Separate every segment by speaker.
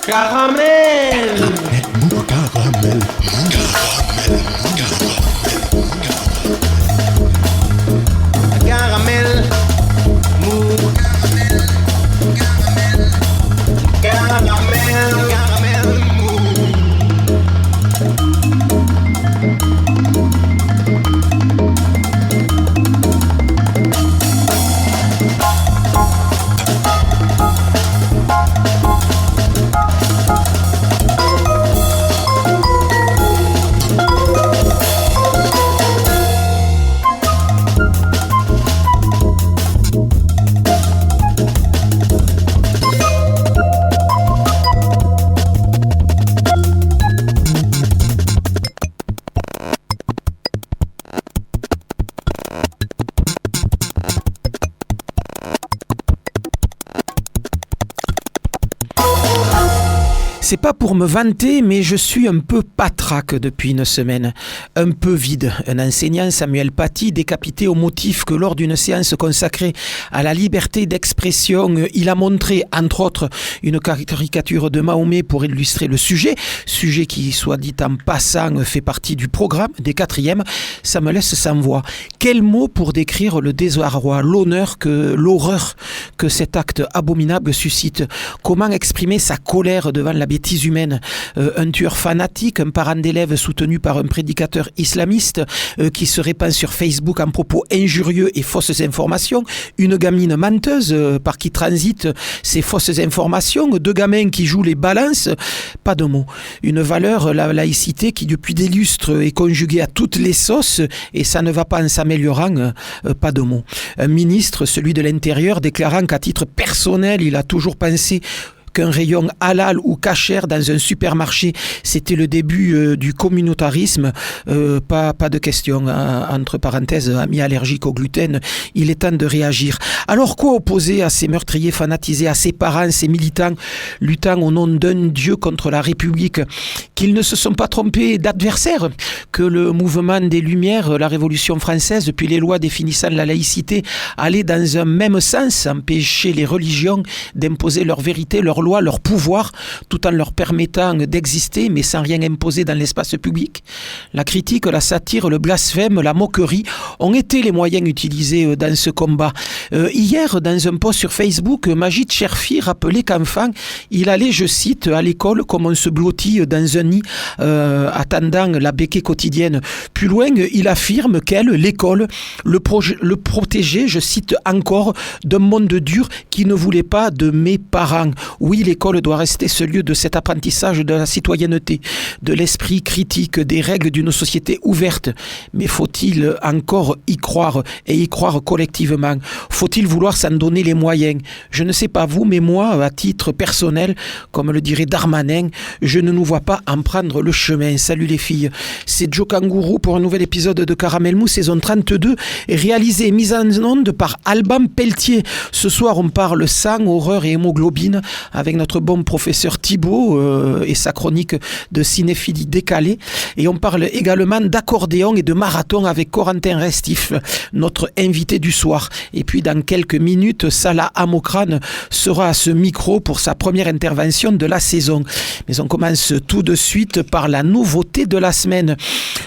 Speaker 1: Caramel.
Speaker 2: Caramel.
Speaker 1: Caramel. Mou. Caramel. Caramel. Mou.
Speaker 3: C'est pas pour me vanter, mais je suis un peu patraque depuis une semaine. Un peu vide. Un enseignant, Samuel Paty, décapité au motif que lors d'une séance consacrée à la liberté d'expression, il a montré, entre autres, une caricature de Mahomet pour illustrer le sujet qui, soit dit en passant, fait partie du programme des 4e. Ça me laisse sans voix. Quel mot pour décrire le désarroi, l'horreur que cet acte abominable suscite? Comment exprimer sa colère devant la bêtise humaine? Un tueur fanatique, un parent d'élève soutenu par un prédicateur islamiste qui se répand sur Facebook en propos injurieux et fausses informations, une gamine menteuse par qui transitent ces fausses informations, 2 gamins qui jouent les balances, pas de mots. Une valeur, la laïcité, qui depuis des lustres est conjuguée à toutes les sauces et ça ne va pas en s'améliorant, pas de mots. Un ministre, celui de l'Intérieur, déclarant qu'à titre personnel, il a toujours pensé qu'un rayon halal ou cachère dans un supermarché, c'était le début du communautarisme. Pas de question, entre parenthèses, amis allergiques au gluten, il est temps de réagir. Alors quoi opposer à ces meurtriers fanatisés, à ces parents, ces militants luttant au nom d'un Dieu contre la République, qu'ils ne se sont pas trompés d'adversaires, que le mouvement des Lumières, la Révolution française, puis les lois définissant la laïcité, allaient dans un même sens, empêcher les religions d'imposer leur vérité, leur loi, leur pouvoir, tout en leur permettant d'exister, mais sans rien imposer dans l'espace public. La critique, la satire, le blasphème, la moquerie ont été les moyens utilisés dans ce combat. Hier, dans un post sur Facebook, Majid Cherfi rappelait qu'enfant, il allait, je cite, à l'école comme on se blottit dans un nid attendant la béquée quotidienne. Plus loin, il affirme qu'elle, l'école, le protégeait, je cite encore, d'un monde dur qui ne voulait pas de mes parents. Oui, l'école doit rester ce lieu de cet apprentissage de la citoyenneté, de l'esprit critique, des règles d'une société ouverte. Mais faut-il encore y croire et y croire collectivement? Faut-il vouloir s'en donner les moyens? Je ne sais pas vous, mais moi, à titre personnel, comme le dirait Darmanin, je ne nous vois pas en prendre le chemin. Salut les filles, c'est Joe Kangourou pour un nouvel épisode de Caramel Mou, saison 32, réalisé et mise en onde par Alban Pelletier. Ce soir, on parle sang, horreur et hémoglobine avec notre bon professeur Thibaut et sa chronique de cinéphilie décalée. Et on parle également d'accordéon et de marathon avec Corentin Restif, notre invité du soir. Et puis dans quelques minutes, Salah Amokrane sera à ce micro pour sa première intervention de la saison. Mais on commence tout de suite par la nouveauté de la semaine.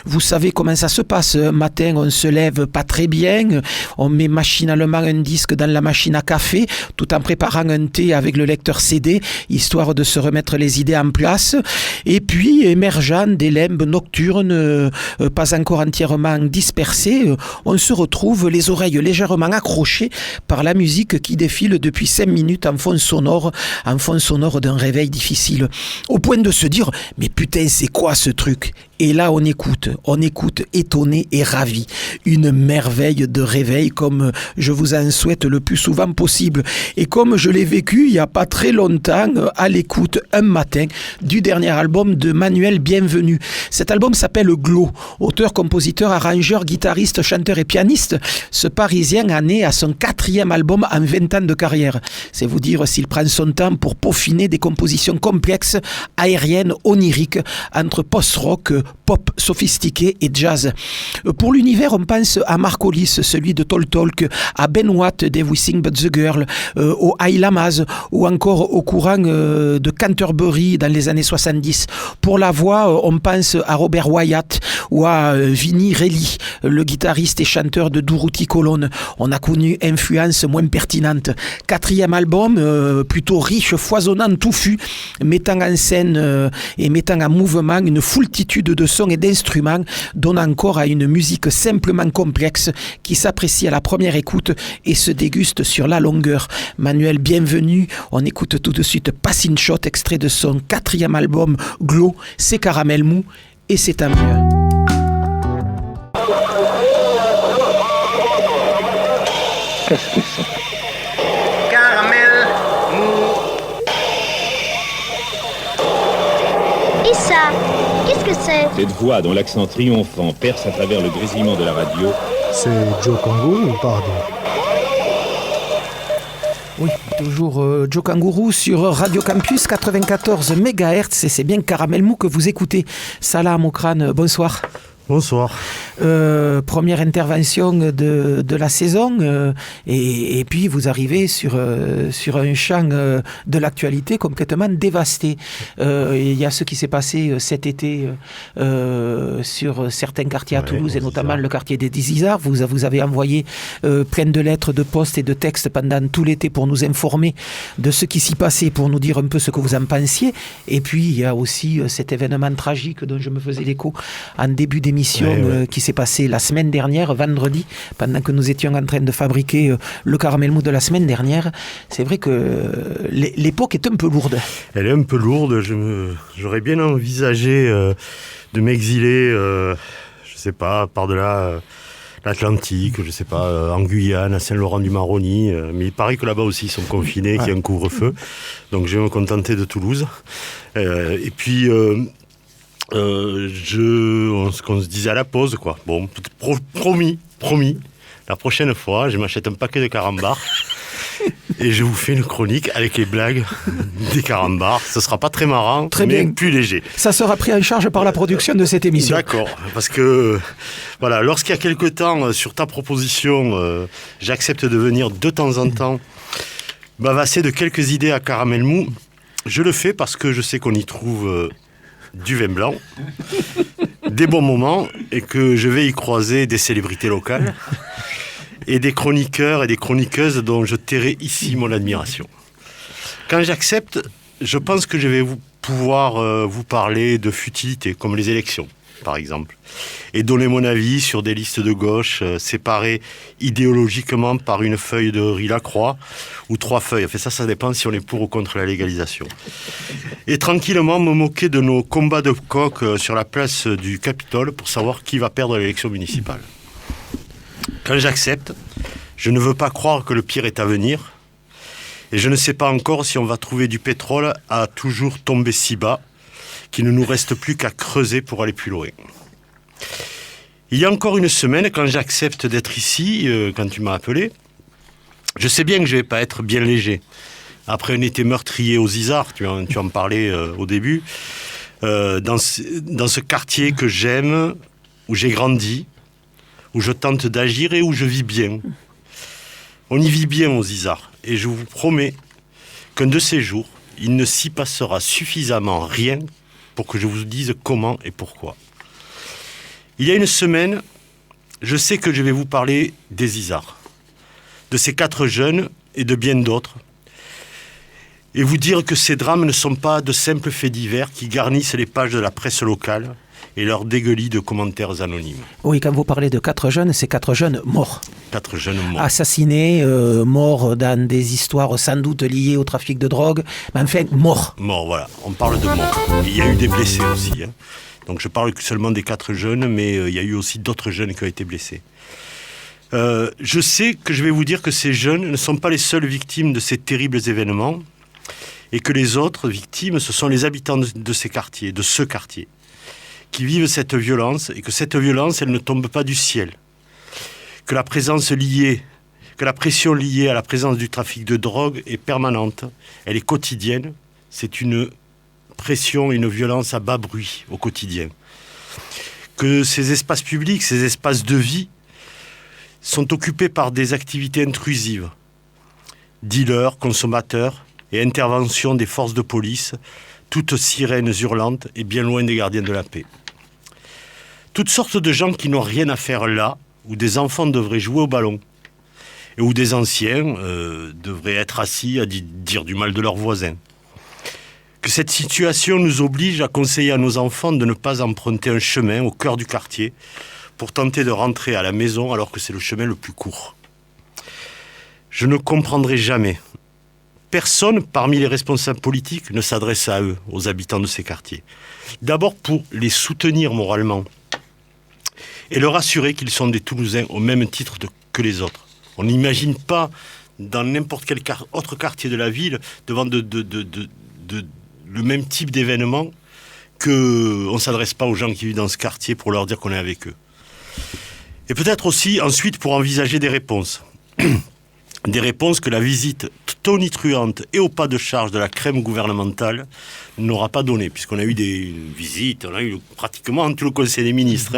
Speaker 3: Vous savez comment ça se passe. Matin, on se lève pas très bien, on met machinalement un disque dans la machine à café tout en préparant un thé avec le lecteur CD, histoire de se remettre les idées en place. Et puis, émergeant des limbes nocturnes, pas encore entièrement dispersées, on se retrouve les oreilles légèrement accrochées par la musique qui défile depuis 5 minutes en fond sonore d'un réveil difficile. Au point de se dire, mais putain, c'est quoi ce truc? Et là, on écoute étonné et ravi. Une merveille de réveil comme je vous en souhaite le plus souvent possible. Et comme je l'ai vécu il n'y a pas très longtemps, à l'écoute un matin du dernier album de Manuel Bienvenu. Cet album s'appelle Glow. Auteur, compositeur, arrangeur, guitariste, chanteur et pianiste, ce Parisien en est à son 4e album en 20 ans de carrière. C'est vous dire s'il prend son temps pour peaufiner des compositions complexes, aériennes, oniriques, entre post-rock, pop sophistiqué et jazz. Pour l'univers, on pense à Marcolis, celui de Tall Talk, à Ben Watt d'Everything But the Girl, au High Lamas ou encore au courant de Canterbury dans les années 70. Pour la voix, on pense à Robert Wyatt ou à Vinnie Reilly, le guitariste et chanteur de Durruti Colón. On a connu influence moins pertinente. Quatrième album, plutôt riche, foisonnant, touffu, mettant en scène et mettant en mouvement une foultitude de sons et d'instruments, donnant corps à une musique simplement complexe qui s'apprécie à la première écoute et se déguste sur la longueur. Manuel, bienvenue. On écoute tout de suite Passin' Shot, extrait de son quatrième album Glow. C'est Caramel Mou et c'est tant mieux.
Speaker 4: Qu'est-ce que c'est?
Speaker 1: Caramel mou.
Speaker 5: Et ça, qu'est-ce que c'est?
Speaker 4: Cette voix dont l'accent triomphant perce à travers le grésillement de la radio.
Speaker 6: C'est Joe Kangourou, pardon.
Speaker 3: Oui, toujours Joe Kangourou sur Radio Campus 94 MHz et c'est bien Caramel Mou que vous écoutez. Salam Okrane, bonsoir.
Speaker 6: Bonsoir.
Speaker 3: Première intervention de la saison et puis vous arrivez sur un champ de l'actualité complètement dévasté. Il y a ce qui s'est passé cet été sur certains quartiers à Toulouse et notamment le quartier des Isards. Vous avez envoyé plein de lettres, de postes et de textes pendant tout l'été pour nous informer de ce qui s'y passait, pour nous dire un peu ce que vous en pensiez. Et puis il y a aussi cet événement tragique dont je me faisais l'écho en début d'émission qui s'est passé la semaine dernière, vendredi, pendant que nous étions en train de fabriquer le caramel mou de la semaine dernière. C'est vrai que l'époque est un peu lourde.
Speaker 6: Elle est un peu lourde. J'aurais bien envisagé de m'exiler, je sais pas, par-delà l'Atlantique, je sais pas, en Guyane, à Saint-Laurent-du-Maroni. Mais il paraît que là-bas aussi ils sont confinés, qu'il y a un couvre-feu. Donc je vais me contenter de Toulouse. Et puis... ce qu'on se disait à la pause, quoi. Bon, promis, la prochaine fois, je m'achète un paquet de carambars et je vous fais une chronique avec les blagues des carambars. Ce sera pas très marrant, mais bien. Plus léger.
Speaker 3: Ça sera pris en charge par la production de cette émission.
Speaker 6: D'accord, parce que, voilà, lorsqu'il y a quelque temps, sur ta proposition, j'accepte de venir de temps en temps bavasser de quelques idées à caramel mou, je le fais parce que je sais qu'on y trouve... du vin blanc, des bons moments, et que je vais y croiser des célébrités locales et des chroniqueurs et des chroniqueuses dont je tairai ici mon admiration. Quand j'accepte, je pense que je vais pouvoir vous parler de futilités, comme les élections, par exemple, et donner mon avis sur des listes de gauche séparées idéologiquement par une feuille de riz Lacroix ou 3 feuilles. Enfin, ça dépend si on est pour ou contre la légalisation. Et tranquillement me moquer de nos combats de coq sur la place du Capitole pour savoir qui va perdre l'élection municipale. Quand j'accepte, je ne veux pas croire que le pire est à venir et je ne sais pas encore si on va trouver du pétrole à toujours tomber si bas qu'il ne nous reste plus qu'à creuser pour aller plus loin. Il y a encore une semaine, quand j'accepte d'être ici, quand tu m'as appelé, je sais bien que je ne vais pas être bien léger. Après un été meurtrier aux Isards, tu en parlais au début, dans ce quartier que j'aime, où j'ai grandi, où je tente d'agir et où je vis bien. On y vit bien aux Isards, et je vous promets qu'un de ces jours, il ne s'y passera suffisamment rien pour que je vous dise comment et pourquoi. Il y a une semaine, je sais que je vais vous parler des Isards, de ces 4 jeunes et de bien d'autres, et vous dire que ces drames ne sont pas de simples faits divers qui garnissent les pages de la presse locale et leur dégueulis de commentaires anonymes.
Speaker 3: Oui, quand vous parlez de 4 jeunes, c'est 4 jeunes morts.
Speaker 6: 4 jeunes morts.
Speaker 3: Assassinés, morts dans des histoires sans doute liées au trafic de drogue, mais enfin morts.
Speaker 6: Morts, voilà, on parle de morts. Et il y a eu des blessés aussi. Donc je parle seulement des 4 jeunes, mais il y a eu aussi d'autres jeunes qui ont été blessés. Je sais que je vais vous dire que ces jeunes ne sont pas les seules victimes de ces terribles événements, et que les autres victimes, ce sont les habitants de ces quartiers, de ce quartier, qui vivent cette violence, et que cette violence, elle ne tombe pas du ciel. Que la pression liée à la présence du trafic de drogue est permanente, elle est quotidienne, c'est une pression et une violence à bas bruit au quotidien. que ces espaces publics, ces espaces de vie, sont occupés par des activités intrusives. Dealers, consommateurs et intervention des forces de police, toutes sirènes hurlantes et bien loin des gardiens de la paix. Toutes sortes de gens qui n'ont rien à faire là, où des enfants devraient jouer au ballon, et où des anciens devraient être assis à dire du mal de leurs voisins. Que cette situation nous oblige à conseiller à nos enfants de ne pas emprunter un chemin au cœur du quartier pour tenter de rentrer à la maison alors que c'est le chemin le plus court. Je ne comprendrai jamais. Personne parmi les responsables politiques ne s'adresse à eux, aux habitants de ces quartiers. D'abord pour les soutenir moralement et leur assurer qu'ils sont des Toulousains au même titre que les autres. On n'imagine pas dans n'importe quel autre quartier de la ville devant le même type d'événement qu'on ne s'adresse pas aux gens qui vivent dans ce quartier pour leur dire qu'on est avec eux. Et peut-être aussi ensuite pour envisager des réponses. Des réponses que la visite tonitruante et au pas de charge de la crème gouvernementale n'aura pas donné, puisqu'on a eu des visites, on a eu pratiquement tout le Conseil des ministres.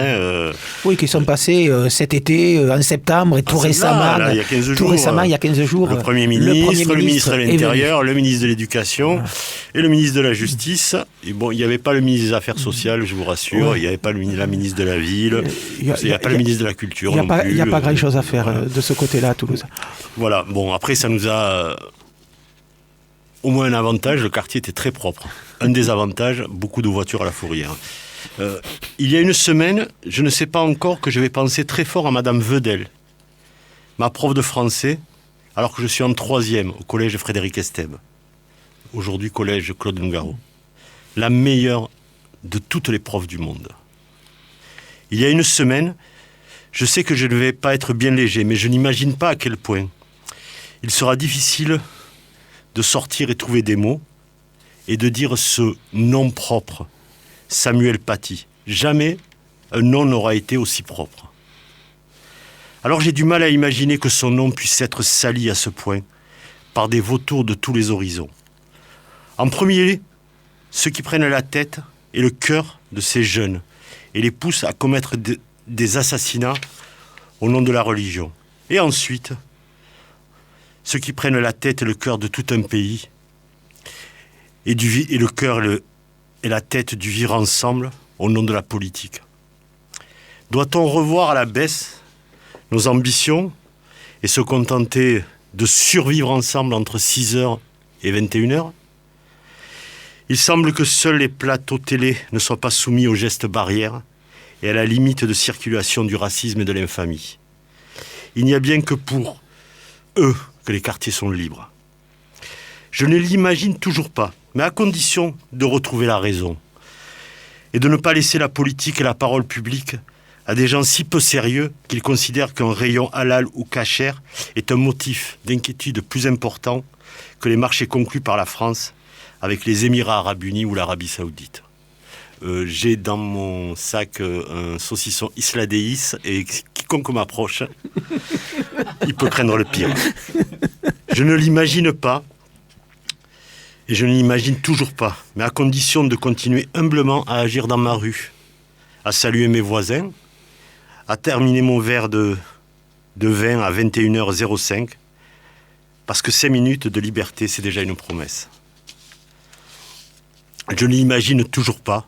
Speaker 3: Oui, qui sont passés cet été, en septembre, et tout récemment,
Speaker 6: là, il y a 15 jours,
Speaker 3: tout récemment, il y a 15 jours.
Speaker 6: Le Premier ministre, le ministre de l'Intérieur, le ministre de l'Éducation et le ministre de la Justice. Et bon, il n'y avait pas le ministre des Affaires sociales, je vous rassure, il n'y avait pas la ministre de la Ville, il n'y a pas le ministre de la Culture non plus.
Speaker 3: Il n'y a pas grand-chose à faire de ce côté-là à Toulouse.
Speaker 6: Voilà, bon, après, ça nous a au moins un avantage, le quartier était très propre. Un désavantage, beaucoup de voitures à la fourrière. Il y a une semaine, je ne sais pas encore que je vais penser très fort à Madame Vedel, ma prof de français, alors que je suis en 3e au collège Frédéric Estève. Aujourd'hui, collège Claude Nougaro. La meilleure de toutes les profs du monde. Il y a une semaine, je sais que je ne vais pas être bien léger, mais je n'imagine pas à quel point il sera difficile de sortir et trouver des mots et de dire ce nom propre, Samuel Paty. Jamais un nom n'aura été aussi propre. Alors j'ai du mal à imaginer que son nom puisse être sali à ce point par des vautours de tous les horizons. En premier lieu, ceux qui prennent la tête et le cœur de ces jeunes et les poussent à commettre des assassinats au nom de la religion. Et ensuite, ceux qui prennent la tête et le cœur de tout un pays et le cœur et la tête du vivre ensemble au nom de la politique. Doit-on revoir à la baisse nos ambitions et se contenter de survivre ensemble entre 6h et 21h ? Il semble que seuls les plateaux télé ne soient pas soumis aux gestes barrières et à la limite de circulation du racisme et de l'infamie. Il n'y a bien que pour eux que les quartiers sont libres. Je ne l'imagine toujours pas, mais à condition de retrouver la raison et de ne pas laisser la politique et la parole publique à des gens si peu sérieux qu'ils considèrent qu'un rayon halal ou kasher est un motif d'inquiétude plus important que les marchés conclus par la France avec les Émirats arabes unis ou l'Arabie saoudite. J'ai dans mon sac un saucisson Isla Deis et quiconque m'approche, il peut craindre le pire. Je ne l'imagine pas et je ne l'imagine toujours pas, mais à condition de continuer humblement à agir dans ma rue, à saluer mes voisins, à terminer mon verre de vin à 21h05, parce que 5 minutes de liberté, c'est déjà une promesse. Je ne l'imagine toujours pas,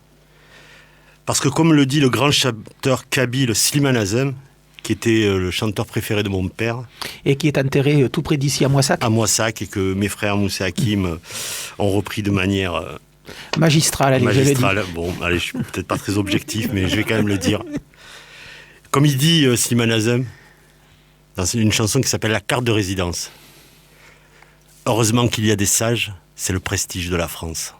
Speaker 6: parce que comme le dit le grand chanteur kabyle Slimane Azem, qui était le chanteur préféré de mon père.
Speaker 3: Et qui est enterré tout près d'ici, à Moissac.
Speaker 6: À Moissac, et que mes frères Moussa Hakim ont repris de manière...
Speaker 3: magistrale, allez,
Speaker 6: magistrale.
Speaker 3: Je le dis.
Speaker 6: Bon, allez, je suis peut-être pas très objectif, mais je vais quand même le dire. Comme il dit Slimane Azem, dans une chanson qui s'appelle « La carte de résidence ». Heureusement qu'il y a des sages, c'est le prestige de la France.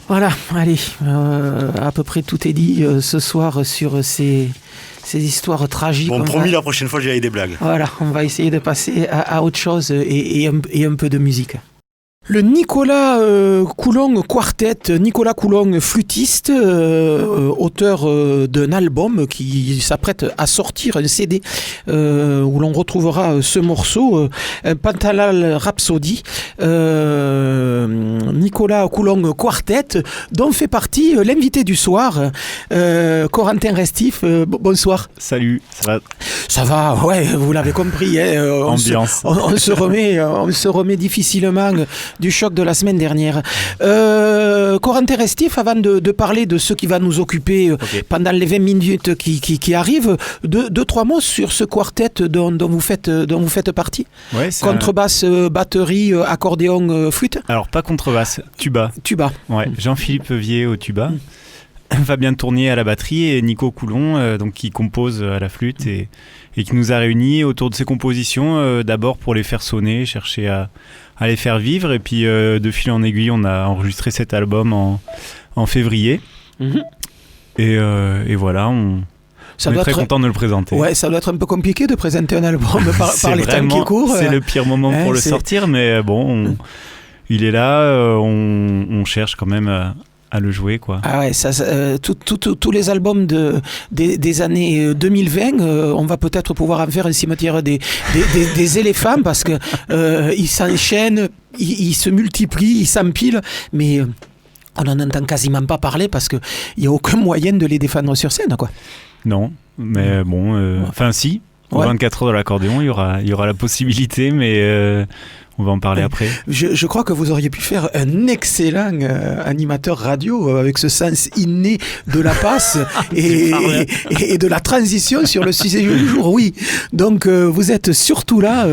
Speaker 3: Voilà, allez, à peu près tout est dit ce soir sur ces histoires tragiques.
Speaker 6: Bon, promis, la prochaine fois, j'avais des blagues.
Speaker 3: Voilà, on va essayer de passer à autre chose et un peu de musique. Le Nicolas Coulon Quartet, Nicolas Coulon flûtiste, auteur d'un album qui s'apprête à sortir, un CD où l'on retrouvera ce morceau, Pantalal Rhapsody, Nicolas Coulon Quartet, dont fait partie l'invité du soir, Corentin Restif. Bonsoir.
Speaker 7: Salut, ça va?
Speaker 3: Ça va, ouais, vous l'avez compris.
Speaker 7: Ambiance.
Speaker 3: On se remet difficilement du choc de la semaine dernière. Corentin Restif, avant de parler de ce qui va nous occuper pendant les 20 minutes qui arrivent, deux, trois mots sur ce quartet dont vous faites partie.
Speaker 7: Ouais,
Speaker 3: contrebasse, batterie, accordéon, flûte.
Speaker 7: Alors pas contrebasse, tuba. Ouais, Jean-Philippe Vier au tuba. Fabien Tournier à la batterie et Nico Coulon donc qui compose à la flûte et qui nous a réunis autour de ces compositions d'abord pour les faire sonner, chercher à les faire vivre et puis de fil en aiguille on a enregistré cet album en février et voilà on est très content de le présenter.
Speaker 3: Ouais, ça doit être un peu compliqué de présenter un album par les temps qui courent.
Speaker 7: C'est le pire moment pour le sortir mais bon il est là, on cherche quand même à le jouer quoi.
Speaker 3: Ah ouais, tous les albums des années 2020, on va peut-être pouvoir en faire un cimetière des éléphants parce que ils s'enchaînent, ils se multiplient, ils s'empilent, mais on n'en entend quasiment pas parler parce qu'il n'y a aucun moyen de les défendre sur scène quoi.
Speaker 7: Non, mais bon, enfin si, pour 24 heures de l'accordéon, il y aura la possibilité, mais on va en parler après.
Speaker 3: Je crois que vous auriez pu faire un excellent animateur radio avec ce sens inné de la passe et de la transition sur le sujet du jour. Oui, donc vous êtes surtout là,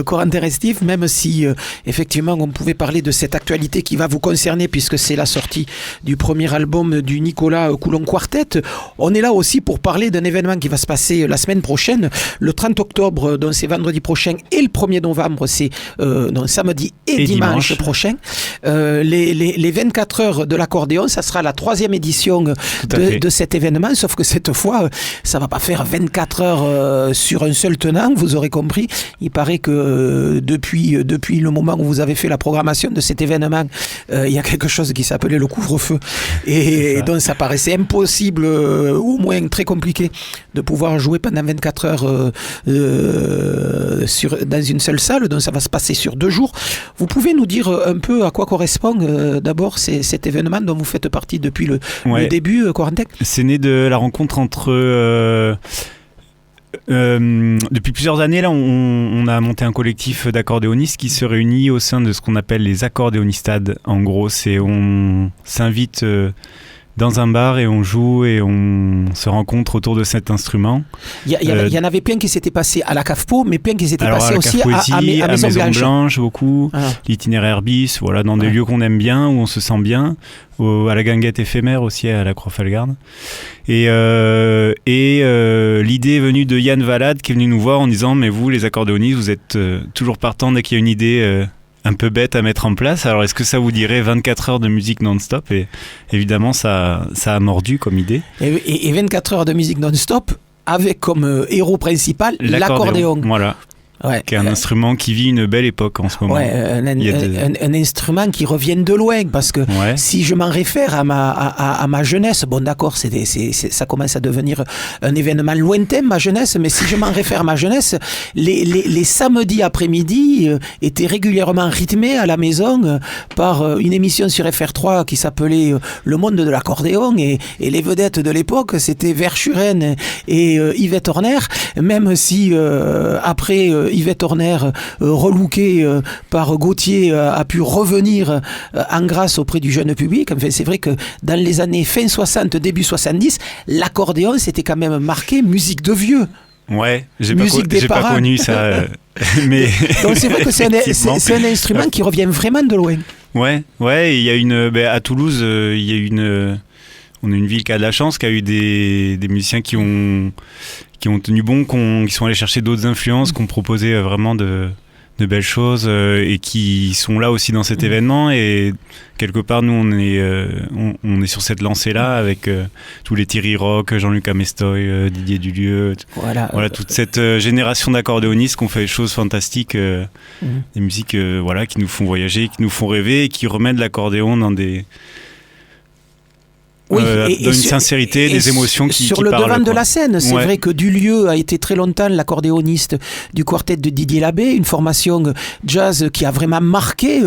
Speaker 3: Corentin Restif, même si effectivement on pouvait parler de cette actualité qui va vous concerner puisque c'est la sortie du premier album du Nicolas Coulon Quartet. On est là aussi pour parler d'un événement qui va se passer la semaine prochaine, le 30 octobre, donc c'est vendredi prochain, et le 1er novembre, c'est samedi et dimanche prochain. Les 24 heures de l'accordéon, ça sera la 3e édition de cet événement, sauf que cette fois, ça va pas faire 24 heures sur un seul tenant, vous aurez compris. Il paraît que depuis le moment où vous avez fait la programmation de cet événement, il y a quelque chose qui s'appelait le couvre-feu. Et donc ça paraissait impossible, au moins très compliqué, de pouvoir jouer pendant 24 heures dans une seule salle. Donc ça va se passer sur 2 jours. Vous pouvez nous dire un peu à quoi correspond d'abord cet événement dont vous faites partie depuis le début, Corentin?
Speaker 7: C'est né de la rencontre entre... depuis plusieurs années, là, on a monté un collectif d'accordéonistes qui se réunit au sein de ce qu'on appelle les accordéonistades. En gros, on s'invite dans un bar et on joue et on se rencontre autour de cet instrument. Il
Speaker 3: y en avait plein qui s'étaient passés à la CAFPO, mais plein qui s'étaient passés aussi à Maison Blanche
Speaker 7: beaucoup, l'itinéraire bis, voilà, dans des lieux qu'on aime bien, où on se sent bien, à la Guinguette éphémère aussi, à la Croix-Falgarde. Et l'idée est venue de Yann Valade qui est venu nous voir en disant « Mais vous, les accordéonistes, vous êtes toujours partants dès qu'il y a une idée... un peu bête à mettre en place. Alors, est-ce que ça vous dirait 24 heures de musique non-stop ? Et évidemment, ça a mordu comme idée.
Speaker 3: Et 24 heures de musique non-stop avec comme héros principal l'accordéon.
Speaker 7: Voilà. Qui est un instrument qui vit une belle époque en ce moment.
Speaker 3: Un instrument qui revient de loin, parce que si je m'en réfère à ma jeunesse, bon d'accord, ça commence à devenir un événement lointain, ma jeunesse, mais si je m'en réfère à ma jeunesse, les samedis après-midi étaient régulièrement rythmés à la maison par une émission sur FR3 qui s'appelait Le Monde de l'accordéon, et les vedettes de l'époque, c'était Verschuren et Yvette Horner, même si après Yvette Horner, relookée par Gauthier, a pu revenir en grâce auprès du jeune public. Enfin, c'est vrai que dans les années fin 60, début 70, l'accordéon, c'était quand même marqué musique de vieux.
Speaker 7: Ouais, j'ai pas connu ça. Mais
Speaker 3: donc c'est vrai que c'est un instrument qui revient vraiment de loin.
Speaker 7: Ouais, il y a à Toulouse, il y a on est une ville qui a de la chance, qui a eu des musiciens qui ont tenu bon, qui sont allés chercher d'autres influences, qui ont proposé vraiment de belles choses et qui sont là aussi dans cet événement. Et quelque part, nous, on est sur cette lancée-là avec tous les Thierry Rock, Jean-Luc Amestoy, Didier Dulieu. Voilà, toute cette génération d'accordéonistes qui ont fait des choses fantastiques, des musiques qui nous font voyager, qui nous font rêver et qui remettent l'accordéon dans des... dans une sincérité, des émotions qui
Speaker 3: sur le
Speaker 7: parlent,
Speaker 3: devant de la scène. C'est vrai que Dulieu a été très longtemps l'accordéoniste du quartet de Didier Labbé, une formation jazz qui a vraiment marqué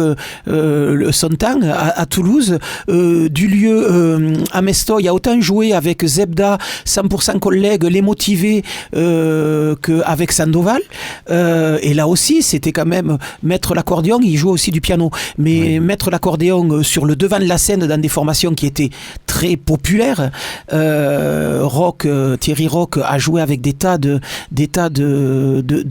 Speaker 3: son temps à Toulouse. Dulieu, Amestoy a autant joué avec Zebda, 100% collègues, les motivés, qu'avec Sandoval. Et là aussi, c'était quand même mettre l'accordéon, il jouait aussi du piano, mais mettre l'accordéon sur le devant de la scène dans des formations qui étaient très populaire. Thierry Rock a joué avec des tas de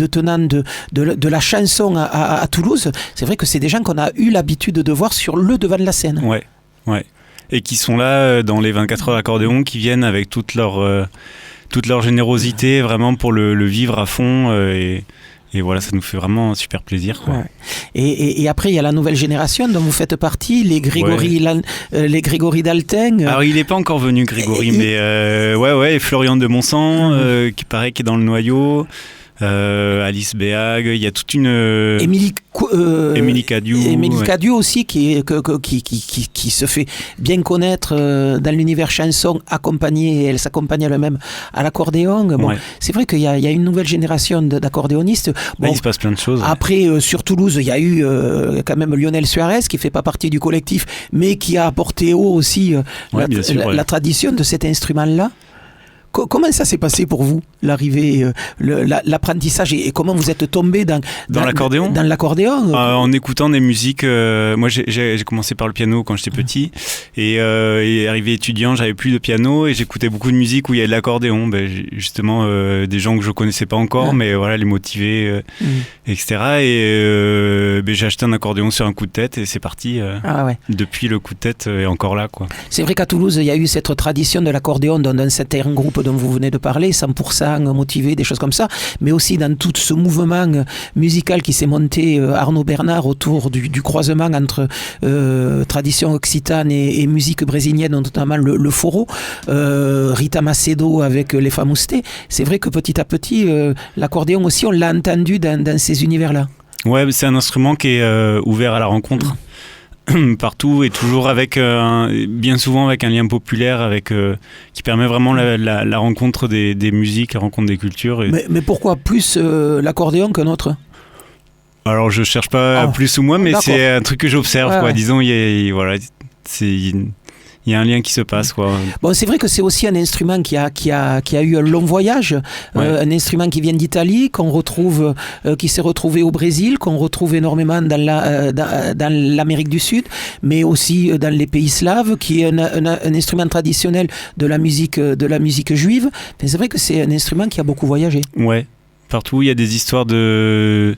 Speaker 3: tenants de la chanson à Toulouse. C'est vrai que c'est des gens qu'on a eu l'habitude de voir sur le devant de la scène.
Speaker 7: Ouais. Et qui sont là dans les 24 heures d'accordéon, qui viennent avec toute leur générosité, vraiment pour le vivre à fond. Et voilà, ça nous fait vraiment un super plaisir, quoi.
Speaker 3: Ouais. Et après, il y a la nouvelle génération dont vous faites partie, les Grégory Dalten.
Speaker 7: Alors, il n'est pas encore venu, Grégory, mais et Florian de Monsan, qui paraît qui est dans le noyau. Alice Béag, il y a toute une
Speaker 3: Émilie
Speaker 7: Cadieux,
Speaker 3: Cadieux aussi qui se fait bien connaître dans l'univers chanson, elle s'accompagne elle-même à l'accordéon. C'est vrai qu'il y a une nouvelle génération d'accordéonistes.
Speaker 7: Il se passe plein de choses.
Speaker 3: Après, sur Toulouse, il y a eu quand même Lionel Suarez qui fait pas partie du collectif, mais qui a apporté haut aussi la tradition de cet instrument-là. Comment ça s'est passé pour vous, l'arrivée, l'apprentissage, et comment vous êtes tombé dans
Speaker 7: l'accordéon en écoutant des musiques. Moi, j'ai commencé par le piano quand j'étais petit, et arrivé étudiant, j'avais plus de piano et j'écoutais beaucoup de musique où il y a de l'accordéon. Justement, des gens que je connaissais pas encore, mais voilà, les motivés, etc. Et j'ai acheté un accordéon sur un coup de tête et c'est parti. Depuis, le coup de tête est encore là, quoi.
Speaker 3: C'est vrai qu'à Toulouse, il y a eu cette tradition de l'accordéon dans certains groupes dont vous venez de parler, 100% motivé, des choses comme ça, mais aussi dans tout ce mouvement musical qui s'est monté, Arnaud Bernard, autour du croisement entre tradition occitane et musique brésilienne, notamment le foro, Rita Macedo avec les Famoustés. C'est vrai que petit à petit, l'accordéon aussi, on l'a entendu dans ces univers-là.
Speaker 7: Ouais, c'est un instrument qui est ouvert à la rencontre. Partout et toujours avec bien souvent avec un lien populaire qui permet vraiment la rencontre des musiques, la rencontre des cultures.
Speaker 3: Mais pourquoi plus l'accordéon qu'un autre ?
Speaker 7: Alors je cherche pas plus ou moins, mais c'est un truc que j'observe, quoi. Disons, il y a un lien qui se passe, quoi.
Speaker 3: Bon, c'est vrai que c'est aussi un instrument qui a eu un long voyage, un instrument qui vient d'Italie, qui s'est retrouvé au Brésil, qu'on retrouve énormément dans l'Amérique du Sud, mais aussi dans les pays slaves, qui est un instrument traditionnel de la musique juive. Mais c'est vrai que c'est un instrument qui a beaucoup voyagé. Ouais,
Speaker 7: partout il y a des histoires de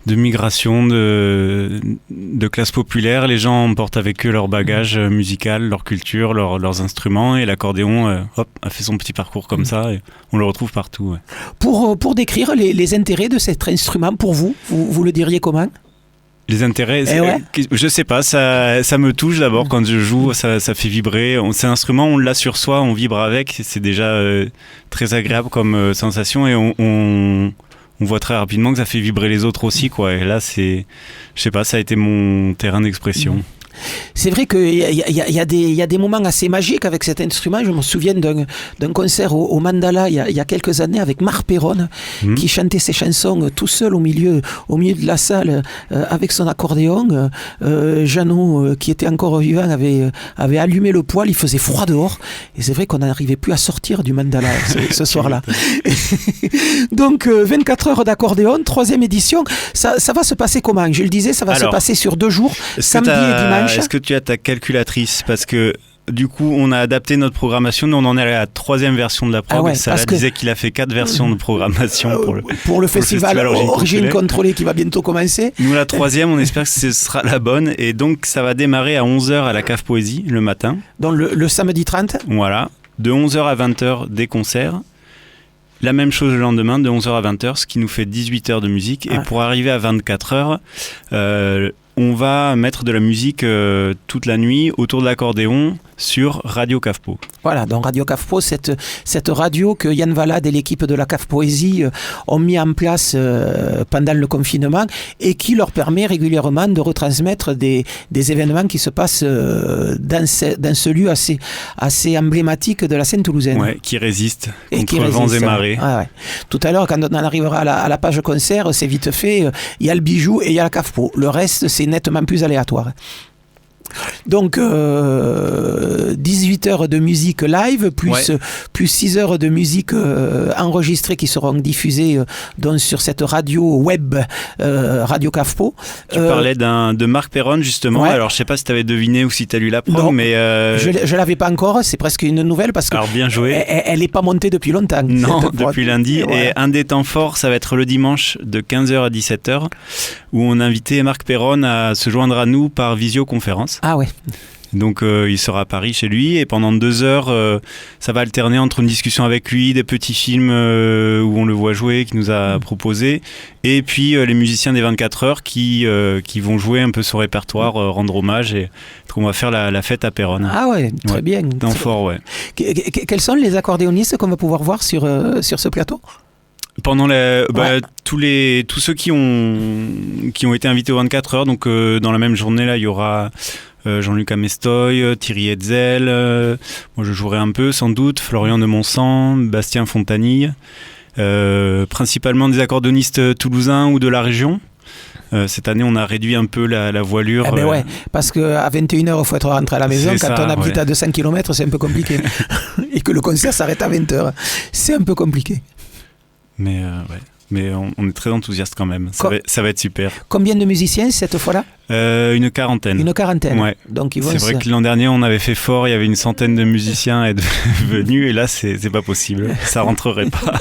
Speaker 7: migration, de classe populaire. Les gens emportent avec eux leur bagage musical, leur culture, leurs instruments, et l'accordéon a fait son petit parcours comme ça, et on le retrouve partout.
Speaker 3: Pour décrire les intérêts de cet instrument, pour vous le diriez comment ?
Speaker 7: Les intérêts, je sais pas, ça me touche d'abord quand je joue, ça fait vibrer. C'est un instrument, on l'a sur soi, on vibre avec, c'est déjà très agréable comme sensation, et on voit très rapidement que ça fait vibrer les autres aussi, quoi. Et là, je sais pas, ça a été mon terrain d'expression.
Speaker 3: C'est vrai qu'il y a des moments assez magiques avec cet instrument. Je me souviens d'un concert au Mandala il y a quelques années avec Marc Perron qui chantait ses chansons tout seul au milieu de la salle avec son accordéon. Jeannot, qui était encore vivant, avait allumé le poêle. Il faisait froid dehors et c'est vrai qu'on n'arrivait plus à sortir du Mandala ce soir-là. Donc 24 heures d'accordéon, 3e édition. Ça va se passer comment ? Je le disais, ça va se passer sur 2 jours, samedi et dimanche.
Speaker 7: Est-ce que tu as ta calculatrice ? Parce que du coup, on a adapté notre programmation. Nous, on en est à la 3e version de la prog. Salah disait qu'il a fait 4 versions de programmation
Speaker 3: pour le festival Origine Contrôlée qui va bientôt commencer.
Speaker 7: Nous, la 3e, on espère que ce sera la bonne. Et donc, ça va démarrer à 11h à la Cave Poésie le matin.
Speaker 3: Donc le samedi 30.
Speaker 7: Voilà. De 11h à 20h, des concerts. la même chose le lendemain de 11h à 20h, ce qui nous fait 18 heures de musique. Et pour arriver à 24 heures, on va mettre de la musique toute la nuit autour de l'accordéon sur Radio CAFPO.
Speaker 3: Voilà, donc Radio CAFPO, cette radio que Yann Valade et l'équipe de la CAF Poésie ont mis en place pendant le confinement et qui leur permet régulièrement de retransmettre des événements qui se passent dans ce lieu assez emblématique de la scène toulousaine.
Speaker 7: Ouais, qui résiste contre vents et marées.
Speaker 3: Ah ouais. Tout à l'heure, quand on en arrivera à la page concert, c'est vite fait, il y a le bijou et il y a la CAFPO. Le reste, c'est nettement plus aléatoire. Donc 18 heures de musique live plus 6 heures de musique enregistrée qui seront diffusées donc sur cette radio web Radio CAFPO.
Speaker 7: Tu parlais de Marc Perron justement. Ouais. Alors je sais pas si tu avais deviné ou si tu as lu la prog, mais
Speaker 3: je l'avais pas encore, c'est presque une nouvelle parce que
Speaker 7: alors bien joué.
Speaker 3: Elle est pas montée depuis longtemps.
Speaker 7: Non, depuis lundi. Et un des temps forts, ça va être le dimanche de 15h à 17h où on a invité Marc Perron à se joindre à nous par visioconférence.
Speaker 3: Ah ouais.
Speaker 7: Donc il sera à Paris chez lui et pendant 2 heures ça va alterner entre une discussion avec lui, des petits films où on le voit jouer qu'il nous a proposé et puis les musiciens des 24 heures qui vont jouer un peu son répertoire, rendre hommage et on va faire la fête à Perron.
Speaker 3: Ah ouais, très bien.
Speaker 7: Temps fort, ouais.
Speaker 3: Quels sont les accordéonistes qu'on va pouvoir voir sur ce plateau ?
Speaker 7: Pendant tous ceux qui ont été invités aux 24 heures, donc dans la même journée là, il y aura Jean-Luc Amestoy, Thierry Hetzel, moi je jouerai un peu sans doute, Florian de Monsan, Bastien Fontanille, principalement des accordéonistes toulousains ou de la région. Cette année, on a réduit un peu la voilure.
Speaker 3: Eh ben ouais, parce qu'à 21h, il faut être rentré à la maison. Quand on habite à 200 km, c'est un peu compliqué. Et que le concert s'arrête à 20h. C'est un peu compliqué.
Speaker 7: Mais on est très enthousiaste quand même. Ça va être super.
Speaker 3: Combien de musiciens cette fois-là ?
Speaker 7: Une quarantaine.
Speaker 3: Une quarantaine.
Speaker 7: Ouais.
Speaker 3: Donc ils vont
Speaker 7: c'est vrai que l'an dernier on avait fait fort, il y avait une centaine de musiciens à être venus et là c'est pas possible. Ça rentrerait pas.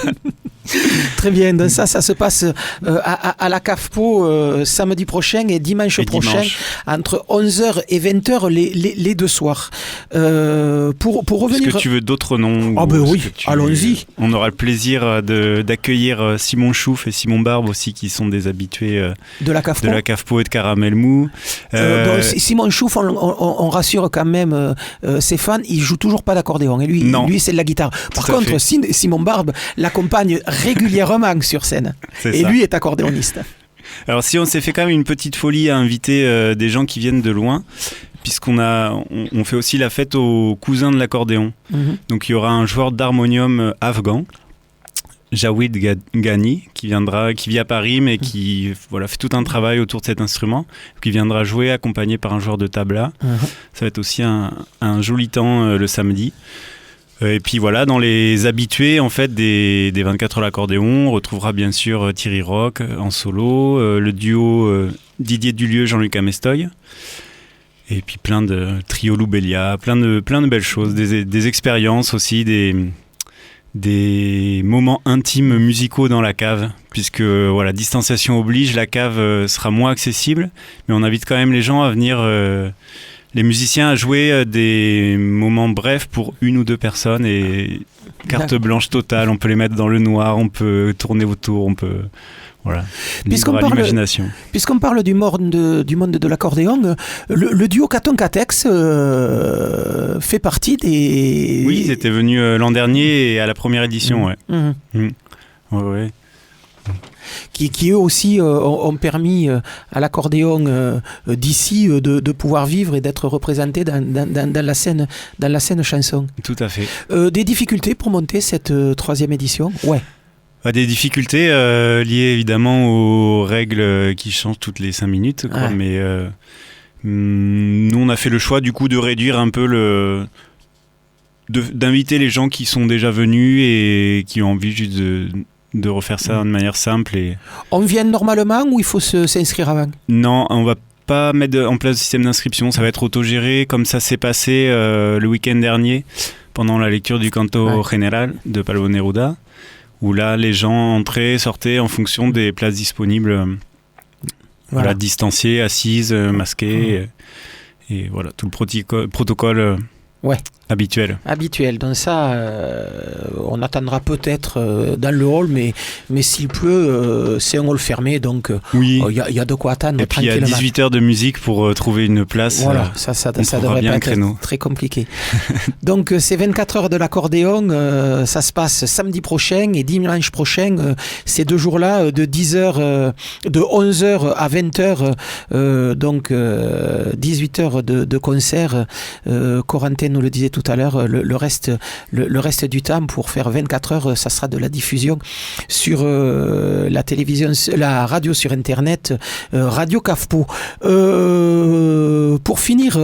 Speaker 3: Très bien, donc ça se passe à la CAFPO samedi prochain et dimanche prochain entre 11h et 20h les deux soirs. Pour revenir...
Speaker 7: Est-ce que tu veux d'autres noms?
Speaker 3: Ah ben oui, allons-y.
Speaker 7: On aura le plaisir d'accueillir Simon Chouf et Simon Barbe aussi qui sont des habitués
Speaker 3: de la
Speaker 7: CAFPO et de Caramel Mou.
Speaker 3: Simon Chouf, on rassure quand même ses fans, il joue toujours pas d'accordéon et lui c'est de la guitare. Par contre, Simon Barbe l'accompagne régulièrement sur scène. Et lui est accordéoniste.
Speaker 7: Alors si on s'est fait quand même une petite folie à inviter des gens qui viennent de loin, puisqu'on fait aussi la fête aux cousins de l'accordéon. Donc il y aura un joueur d'harmonium afghan, Jawid Ghani, qui vit à Paris, mais qui fait tout un travail autour de cet instrument, qui viendra jouer accompagné par un joueur de tabla. Ça va être aussi un joli temps le samedi. Et puis voilà, dans les habitués en fait des 24 heures l'accordéon, on retrouvera bien sûr Thierry Roch en solo, le duo Didier Dulieu, Jean-Luc Amestoy, et puis plein de trio Loubellia, plein de belles choses, des expériences aussi, des moments intimes musicaux dans la cave, puisque voilà, distanciation oblige, la cave sera moins accessible, mais on invite quand même les gens à venir... les musiciens à jouer des moments brefs pour une ou deux personnes et carte blanche totale, on peut les mettre dans le noir, on peut tourner autour, on peut... Voilà, l'imagination.
Speaker 3: Puisqu'on parle du monde de l'accordéon, le duo Caton-Catex fait partie des...
Speaker 7: Oui, ils étaient venus l'an dernier et à la première édition, ouais.
Speaker 3: Qui eux aussi ont permis à l'accordéon d'ici de pouvoir vivre et d'être représenté dans la scène chanson.
Speaker 7: Tout à fait.
Speaker 3: Des difficultés pour monter cette 3e édition ? Ouais.
Speaker 7: Des difficultés liées évidemment aux règles qui changent toutes les 5 minutes, quoi. Ouais. Mais nous on a fait le choix du coup de réduire un peu d'inviter les gens qui sont déjà venus et qui ont envie juste de refaire ça de manière simple.
Speaker 3: On vient normalement ou il faut s'inscrire avant ?
Speaker 7: Non, on va pas mettre en place le système d'inscription, ça va être autogéré comme ça s'est passé le week-end dernier pendant la lecture du Canto Général de Pablo Neruda, où là les gens entraient, sortaient en fonction des places disponibles, distanciées, assises, masquées, et voilà, tout le protocole Habituel.
Speaker 3: Donc ça, on attendra peut-être dans le hall, mais s'il pleut, c'est un hall fermé, donc
Speaker 7: oui.
Speaker 3: Y a de quoi attendre.
Speaker 7: Et puis il y a 18 heures de musique pour trouver une place.
Speaker 3: Voilà, ça devrait pas être très compliqué. Donc ces 24 heures de l'accordéon, ça se passe samedi prochain et dimanche prochain. Ces 2 jours-là, de 11h à 20h, donc 18 heures de concert. Corentin nous le disait tout à l'heure, le reste du temps pour faire 24 heures, ça sera de la diffusion sur la télévision, la radio sur internet, Radio Cafpo. Pour finir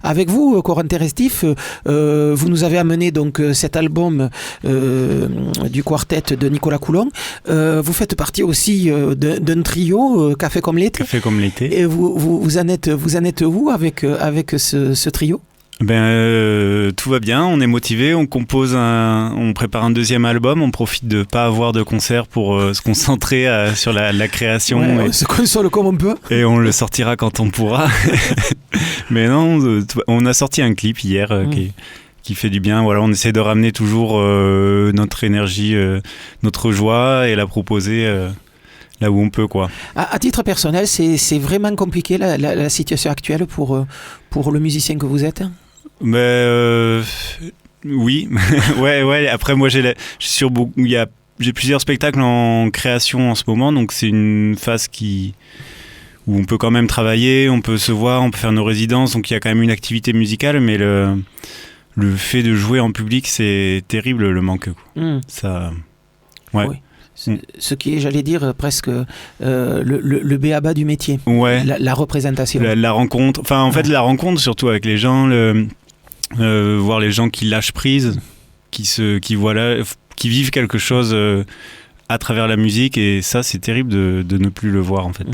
Speaker 3: avec vous, Corentin Restif, vous nous avez amené donc cet album du quartet de Nicolas Coulon. Vous faites partie aussi d'un trio, Café comme l'été.
Speaker 7: Café comme l'été.
Speaker 3: Et vous en êtes où avec ce trio?
Speaker 7: Tout va bien, on est motivé, on prépare un 2e album, on profite de pas avoir de concert pour se concentrer sur la création.
Speaker 3: Ouais, on se console comme on peut.
Speaker 7: Et on le sortira quand on pourra. Mais non, on a sorti un clip hier qui fait du bien. Voilà, on essaie de ramener toujours notre énergie, notre joie et la proposer là où on peut, quoi.
Speaker 3: À titre personnel, c'est vraiment compliqué la situation actuelle pour le musicien que vous êtes?
Speaker 7: Oui, ouais. Après, moi, j'ai plusieurs spectacles en création en ce moment, donc c'est une phase où on peut quand même travailler, on peut se voir, on peut faire nos résidences, donc il y a quand même une activité musicale, mais le fait de jouer en public, c'est terrible, le manque. Ça, ouais.
Speaker 3: Oui. Ce qui est, j'allais dire, presque le b.a.-ba du métier.
Speaker 7: Ouais.
Speaker 3: La représentation.
Speaker 7: La rencontre. Enfin, en fait, la rencontre surtout avec les gens, voir les gens qui lâchent prise, qui vivent quelque chose à travers la musique, et ça, c'est terrible de ne plus le voir, en fait.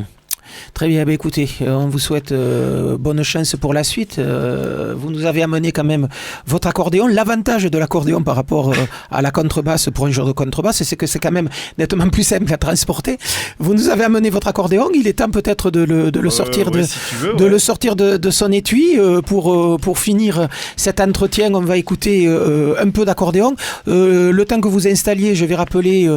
Speaker 3: Très bien, écoutez, on vous souhaite bonne chance pour la suite. Vous nous avez amené quand même votre accordéon. L'avantage de l'accordéon par rapport à la contrebasse pour un joueur de contrebasse, c'est que c'est quand même nettement plus simple à transporter. Vous nous avez amené votre accordéon. Il est temps peut-être de le sortir le sortir de son étui pour finir cet entretien. On va écouter un peu d'accordéon. Le temps que vous installiez, je vais rappeler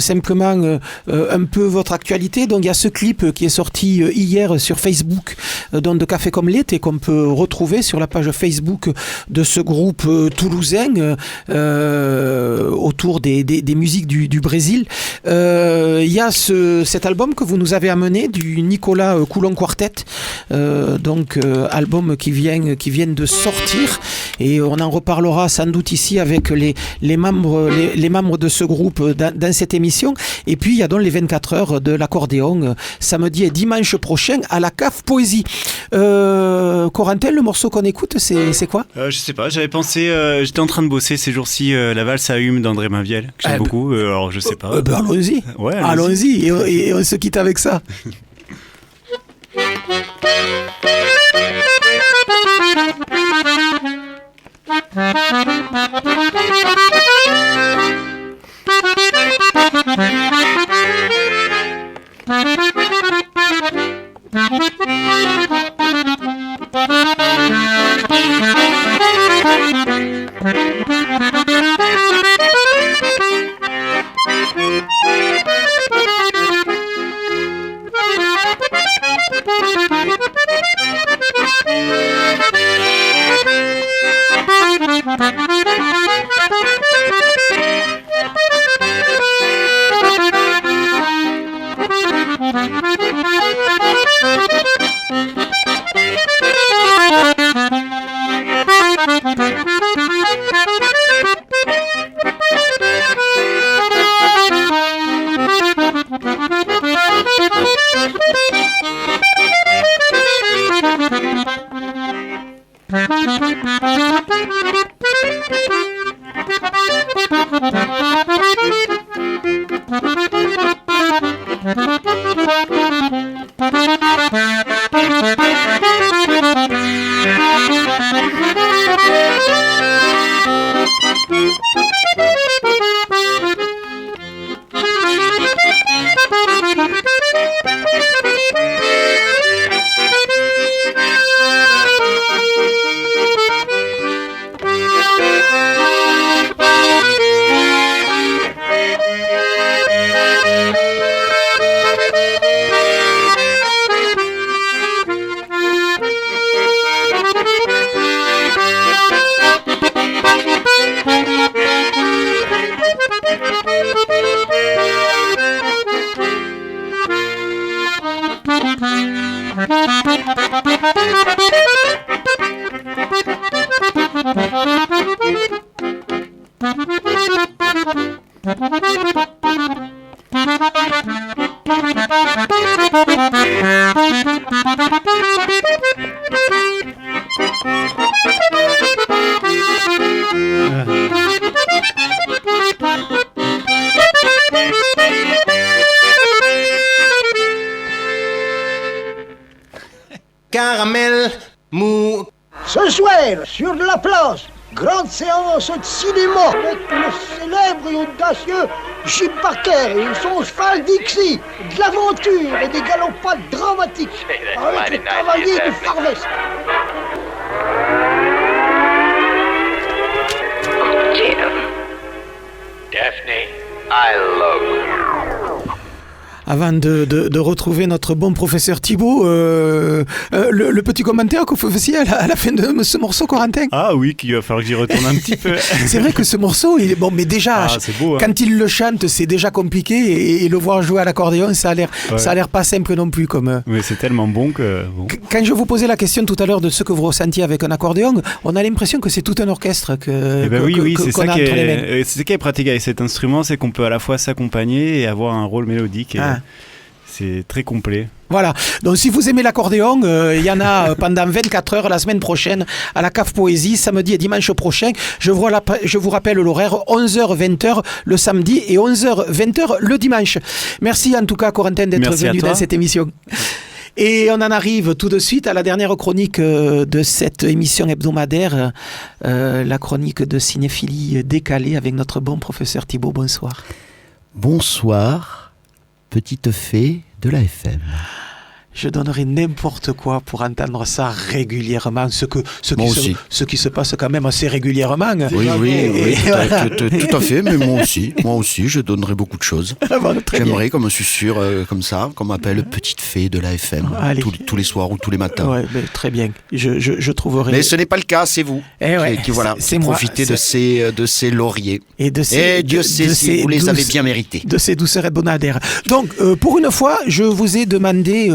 Speaker 3: simplement un peu votre actualité. Donc il y a ce clip qui est sorti hier sur Facebook de Café comme l'été, qu'on peut retrouver sur la page Facebook de ce groupe toulousain autour des musiques du Brésil. Il y a cet album que vous nous avez amené du Nicolas Coulon Quartet, album qui vient de sortir, et on en reparlera sans doute ici avec les membres de ce groupe dans cette émission. Et puis il y a donc les 24 heures de l'accordéon samedi et dimanche prochain à la Cave Poésie. Corentin, le morceau qu'on écoute, c'est quoi?
Speaker 7: Je sais pas, j'avais pensé, j'étais en train de bosser ces jours-ci la valse à Hume d'André Mainviel, que j'aime beaucoup, alors je sais pas.
Speaker 3: Allons-y,
Speaker 7: ouais,
Speaker 3: allons-y et on se quitte avec ça.
Speaker 1: Caramel mou.
Speaker 8: Ce soir, sur la place, grande séance de cinéma avec le célèbre et audacieux Jim Parker et son cheval Dixie, de l'aventure et des galopades dramatiques avec les cavaliers du Far West.
Speaker 9: Daphne, I love you.
Speaker 3: Avant de retrouver notre bon professeur Thibaut, le petit commentaire que vous faisiez à la fin de ce morceau, Corentin.
Speaker 7: Ah oui, qu'il va falloir que j'y retourne un petit peu.
Speaker 3: C'est vrai que ce morceau, il est bon, mais déjà,
Speaker 7: c'est beau, hein.
Speaker 3: Quand il le chante, c'est déjà compliqué, et le voir jouer à l'accordéon, ça a l'air pas simple non plus.
Speaker 7: Mais c'est tellement bon que... Bon.
Speaker 3: Quand je vous posais la question tout à l'heure de ce que vous ressentiez avec un accordéon, on a l'impression que c'est tout un orchestre
Speaker 7: oui, c'est
Speaker 3: qu'on
Speaker 7: ça
Speaker 3: a
Speaker 7: qui
Speaker 3: entre les mains.
Speaker 7: c'est ça qui est pratique avec cet instrument, c'est qu'on peut à la fois s'accompagner et avoir un rôle mélodique. C'est très complet.
Speaker 3: Voilà, donc si vous aimez l'accordéon, il y en a pendant 24 heures la semaine prochaine à la Cave Poésie, samedi et dimanche prochain. Je vous rappelle l'horaire, 11h-20h le samedi et 11h-20h le dimanche. Merci en tout cas Corentin d'être venu dans cette émission. Et on en arrive tout de suite à la dernière chronique de cette émission hebdomadaire, la chronique de cinéphilie décalée avec notre bon professeur Thibaut. Bonsoir.
Speaker 10: Bonsoir, petite fée de la FM.
Speaker 3: Je donnerais n'importe quoi pour entendre ça régulièrement, ce qui se passe quand même assez régulièrement.
Speaker 10: Oui, tout à fait, mais moi aussi, je donnerais beaucoup de choses. J'aimerais qu'on me susurre comme ça, qu'on m'appelle petite fée de la FM, tous les soirs ou tous les matins.
Speaker 3: Ouais, très bien, je trouverai...
Speaker 10: Mais ce n'est pas le cas, c'est vous qui profitez de ces lauriers. Et Dieu sait si vous les avez bien mérités.
Speaker 3: De ces douceurs hebdomadaires. Donc, pour une fois, je vous ai demandé...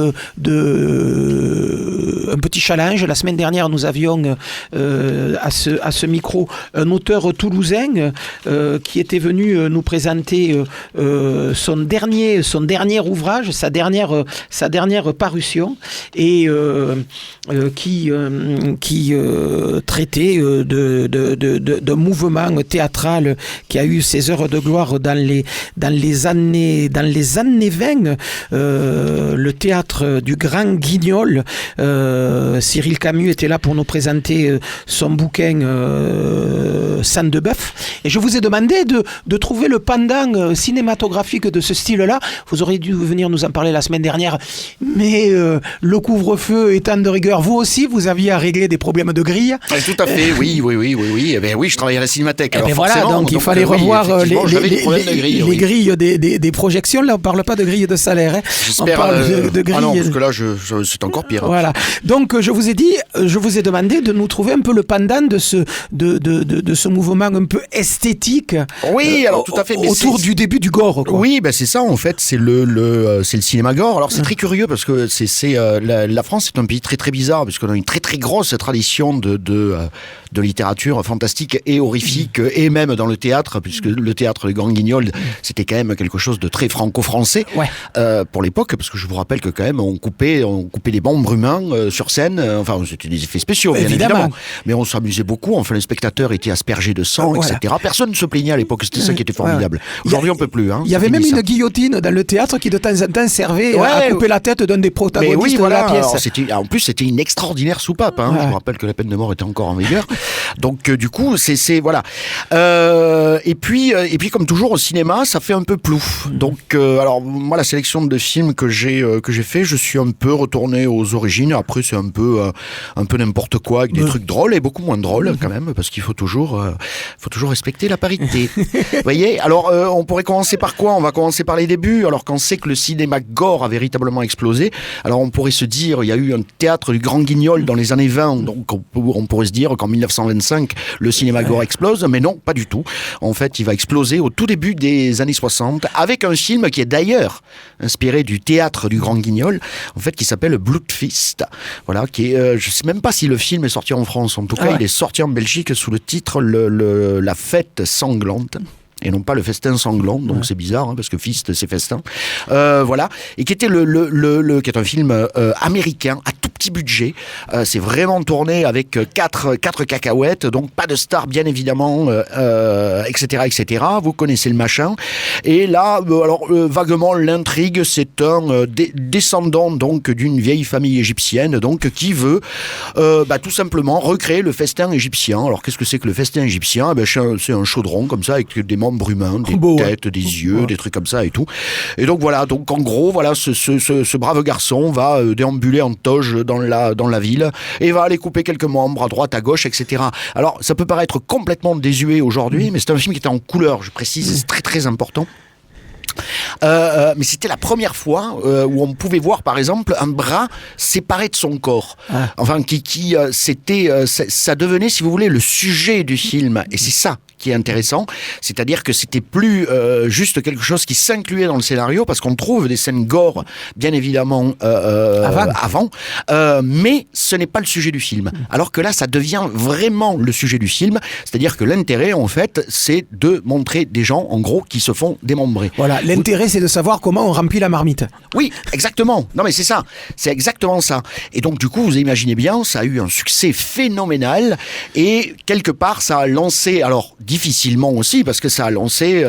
Speaker 3: un petit challenge. La semaine dernière, nous avions à ce micro un auteur toulousain qui était venu nous présenter son dernier ouvrage, sa dernière parution, et qui traitait de mouvement théâtral qui a eu ses heures de gloire dans les années 20. Le théâtre du Grand Guignol. Cyril Camus était là pour nous présenter son bouquin Sang de bœuf. Et je vous ai demandé de trouver le pendant cinématographique de ce style-là. Vous auriez dû venir nous en parler la semaine dernière. Mais le couvre-feu étant de rigueur, vous aussi, vous aviez à régler des problèmes de grille.
Speaker 10: Tout à fait, oui. Eh bien, oui, je travaillais à la Cinémathèque. Alors
Speaker 3: voilà, donc il fallait revoir les grilles des projections. Là, on ne parle pas de grille de salaire.
Speaker 10: J'espère.
Speaker 3: On parle de grille.
Speaker 10: Ah non, parce que là, c'est encore pire.
Speaker 3: Voilà. Donc, je vous ai demandé de nous trouver un peu le pendant de ce mouvement un peu esthétique.
Speaker 10: Oui, alors tout à fait. Mais
Speaker 3: autour du début du gore, quoi.
Speaker 10: Oui, c'est ça, en fait. C'est le cinéma gore. Alors, c'est très curieux parce que la France est un pays très, très bizarre parce qu'on a une très, très grosse tradition de littérature fantastique et horrifique et même dans le théâtre, puisque le théâtre du Grand Guignol, c'était quand même quelque chose de très franco-français pour l'époque, parce que je vous rappelle que quand même on coupait des membres humains sur scène, enfin c'était des effets spéciaux bien évidemment, mais on s'amusait beaucoup, enfin les spectateurs étaient aspergés de sang, etc. Personne ne se plaignait à l'époque, c'était ça qui était formidable. Aujourd'hui on peut plus. Il
Speaker 3: y avait même une guillotine dans le théâtre qui de temps en temps servait à couper la tête d'un des protagonistes de la pièce.
Speaker 10: Alors, en plus c'était une extraordinaire soupape, je vous rappelle que la peine de mort était encore en vigueur. Donc du coup c'est voilà. Et puis comme toujours au cinéma ça fait un peu plouf. Donc alors moi la sélection de films que j'ai fait, je suis un peu retourné aux origines. Après c'est un peu n'importe quoi avec des trucs drôles et beaucoup moins drôles quand même, parce qu'il faut toujours respecter la parité. Vous voyez. Alors on pourrait commencer par quoi? On va commencer par les débuts. Alors quand c'est que le cinéma gore a véritablement explosé, alors on pourrait se dire il y a eu un théâtre du Grand Guignol dans les années 20, donc on pourrait se dire qu'en 1925 le cinéma gore explose, mais non, pas du tout. En fait il va exploser au tout début des années 60 avec un film qui est d'ailleurs inspiré du théâtre du Grand Guignol, en fait, qui s'appelle Bloodfist. Voilà, qui est, je sais même pas si le film est sorti en France. En tout cas, il est sorti en Belgique sous le titre La Fête sanglante. et non pas le festin sanglant, donc c'est bizarre, parce que Fist, c'est festin. Voilà, et qui était qui est un film américain, à tout petit budget. C'est vraiment tourné avec 4 cacahuètes, donc pas de star, bien évidemment, etc., etc. Vous connaissez le machin. Et là, vaguement, l'intrigue, c'est un descendant donc d'une vieille famille égyptienne, donc qui veut tout simplement recréer le festin égyptien. Alors, qu'est-ce que c'est que le festin égyptien? C'est un chaudron comme ça, avec des membres humains, des têtes, des yeux, des trucs comme ça et tout. Et donc voilà, donc en gros, voilà, ce brave garçon va déambuler en toge dans la ville et va aller couper quelques membres à droite, à gauche, etc. Alors, ça peut paraître complètement désuet aujourd'hui, mais c'est un film qui était en couleur, je précise, c'est très très important. Mais c'était la première fois où on pouvait voir, par exemple, un bras séparé de son corps. Enfin, ça devenait, si vous voulez, le sujet du film. Et c'est ça qui est intéressant, c'est-à-dire que c'était plus juste quelque chose qui s'incluait dans le scénario, parce qu'on trouve des scènes gore, bien évidemment, avant, mais ce n'est pas le sujet du film. Alors que là, ça devient vraiment le sujet du film, c'est-à-dire que l'intérêt, en fait, c'est de montrer des gens, en gros, qui se font démembrer.
Speaker 3: Voilà, l'intérêt, c'est de savoir comment on remplit la marmite.
Speaker 10: Oui, exactement. Non, mais c'est ça. C'est exactement ça. Et donc, du coup, vous imaginez bien, ça a eu un succès phénoménal, et quelque part, ça a lancé, alors, difficilement aussi, parce que ça a lancé,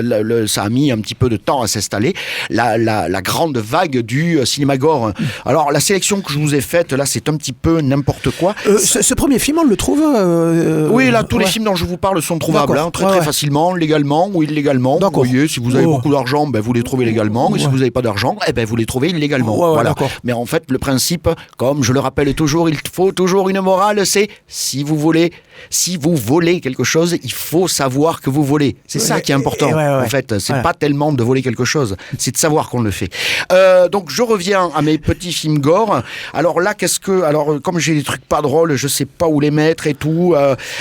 Speaker 10: ça a mis un petit peu de temps à s'installer, la grande vague du cinéma gore. Alors, la sélection que je vous ai faite, là, c'est un petit peu n'importe quoi.
Speaker 3: Ce premier film, on le trouve
Speaker 10: Oui, là, tous les films dont je vous parle sont trouvables, très facilement, légalement ou illégalement. Vous voyez, si vous avez beaucoup d'argent, vous les trouvez légalement, et si vous n'avez pas d'argent, vous les trouvez illégalement. Voilà. Mais en fait, le principe, comme je le rappelle toujours, il faut toujours une morale, c'est si vous volez quelque chose, il faut savoir que vous volez. C'est ça qui est important. En fait, c'est pas tellement de voler quelque chose, c'est de savoir qu'on le fait. Donc, je reviens à mes petits films gore. Alors là, comme j'ai des trucs pas drôles, je sais pas où les mettre et tout.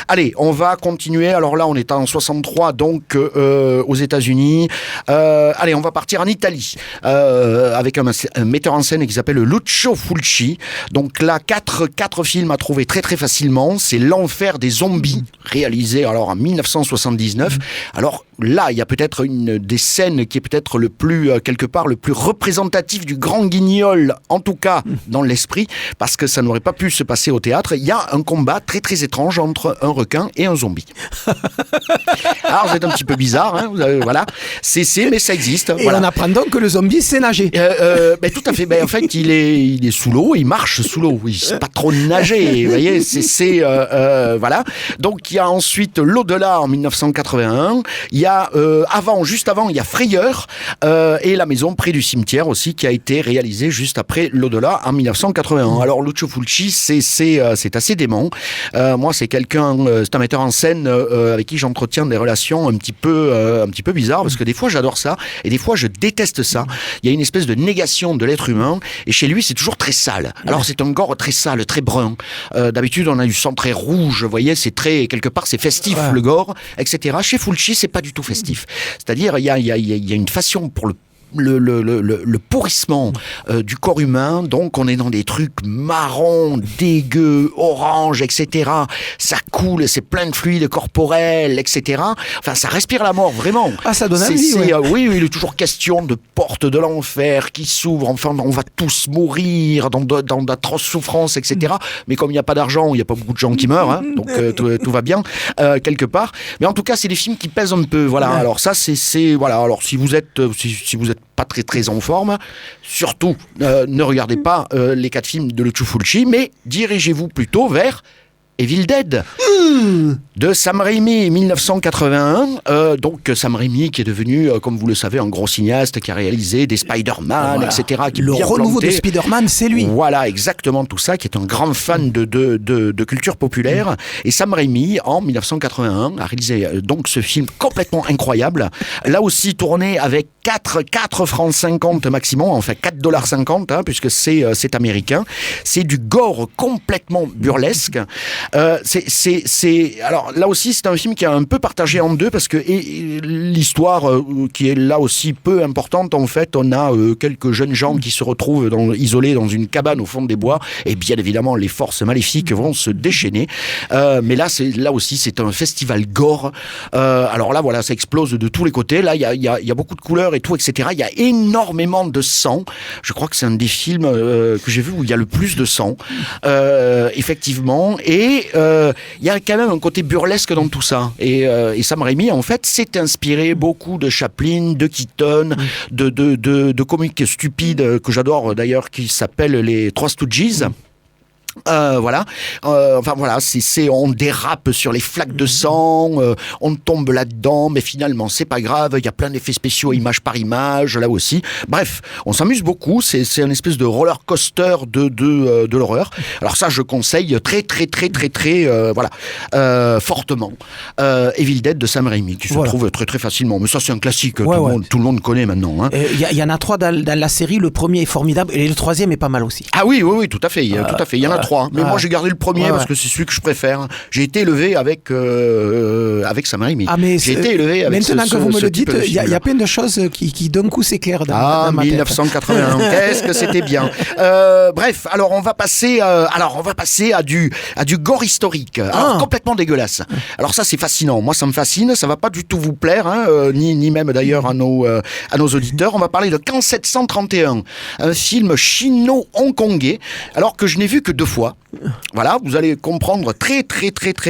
Speaker 10: Allez, on va continuer. Alors là, on est en 63, donc aux États-Unis. Allez, on va partir en Italie avec un metteur en scène qui s'appelle Lucio Fulci. Donc là, quatre films à trouver très très facilement. C'est L'Enfer des zombies, réalisé alors en 1979. Alors là, il y a peut-être une des scènes qui est peut-être quelque part le plus représentatif du grand guignol, en tout cas dans l'esprit, parce que ça n'aurait pas pu se passer au théâtre. Il y a un combat très très étrange entre un requin et un zombie. Alors c'est un petit peu bizarre, hein, voilà. Mais ça existe.
Speaker 3: Et on apprend donc que le zombie sait nager.
Speaker 10: Tout à fait. En fait, il est sous l'eau, il marche sous l'eau. Il ne sait pas trop nager. Vous voyez, voilà. Donc il y a ensuite L'Au-delà en 1981. Il y a juste avant, il y a Frayeur et La maison près du cimetière aussi, qui a été réalisé juste après L'Au-delà en 1981. Alors Lucio Fulci, c'est assez dément. Moi, c'est un metteur en scène avec qui j'entretiens des relations un petit peu bizarres, parce que des fois j'adore ça et des fois je déteste ça. Il y a une espèce de négation de l'être humain, et chez lui c'est toujours très sale. Alors c'est un gore très sale, très brun. D'habitude on a du sang très rouge, vous voyez, quelque part c'est festif le gore, etc. Chez Fulci c'est pas du tout festif. C'est-à-dire il y a une passion pour le pourrissement du corps humain. Donc on est dans des trucs marrons, dégueux, orange, etc. Ça coule, c'est plein de fluides corporels, etc. Enfin, ça respire la mort, vraiment.
Speaker 3: Ah, ça donne envie,
Speaker 10: oui, il est toujours question de porte de l'enfer qui s'ouvre. Enfin, on va tous mourir dans d'atroces souffrances, etc. Mais comme il n'y a pas d'argent, il n'y a pas beaucoup de gens qui meurent, hein, donc tout va bien quelque part. Mais en tout cas, c'est des films qui pèsent un peu. Voilà. Alors ça, voilà. Alors si vous êtes pas très très en forme, surtout ne regardez pas les 4 films de Lucio Fulci, mais dirigez-vous plutôt vers Evil Dead de Sam Raimi, 1981. Donc Sam Raimi qui est devenu, comme vous le savez, un gros cinéaste qui a réalisé des Spider-Man, etc.
Speaker 3: Le renouveau de Spider-Man, c'est lui.
Speaker 10: Voilà, exactement tout ça, qui est un grand fan de culture populaire. Et Sam Raimi, en 1981, a réalisé donc ce film complètement incroyable. Là aussi tourné avec 4 francs 50 maximum, enfin $4,50, puisque c'est américain. C'est du gore complètement burlesque. Alors là aussi, c'est un film qui est un peu partagé en deux parce que l'histoire qui est là aussi peu importante, en fait, on a quelques jeunes gens qui se retrouvent isolés dans une cabane au fond des bois et bien évidemment les forces maléfiques vont se déchaîner. Mais là aussi, c'est un festival gore. Alors là, voilà, ça explose de tous les côtés. Là, il y a beaucoup de couleurs et tout, etc. Il y a énormément de sang. Je crois que c'est un des films que j'ai vu où il y a le plus de sang, effectivement. Et il y a quand même un côté burlesque dans tout ça. Et Sam Raimi, en fait, s'est inspiré beaucoup de Chaplin, de Keaton, de comiques stupides que j'adore d'ailleurs, qui s'appellent les Trois Stooges. Voilà, enfin voilà, on dérape sur les flaques de sang, on tombe là-dedans, mais finalement c'est pas grave, il y a plein d'effets spéciaux image par image, là aussi. Bref, on s'amuse beaucoup, c'est un espèce de roller coaster de l'horreur. Alors ça, je conseille très fortement. Evil Dead de Sam Raimi, qui se trouve très très facilement. Mais ça, c'est un classique, tout le monde connaît maintenant.
Speaker 3: Il y en a 3 dans la série, le premier est formidable et le 3e est pas mal aussi.
Speaker 10: Ah oui, tout à fait, il y en a 3. Mais moi, j'ai gardé le premier parce que c'est celui que je préfère. J'ai été élevé avec Sam Raimi. J'ai été élevé avec
Speaker 3: maintenant que vous me le dites, il y a plein de choses qui d'un coup s'éclairent dans ma tête.
Speaker 10: 1981, qu'est-ce que c'était bien. Bref, alors on va passer à du gore historique. Alors, complètement dégueulasse. Alors ça, c'est fascinant. Moi, ça me fascine. Ça va pas du tout vous plaire, ni même d'ailleurs à nos auditeurs. On va parler de Camp 731, un film chino-hongkongais, alors que je n'ai vu que 2 fois. Voilà, vous allez comprendre très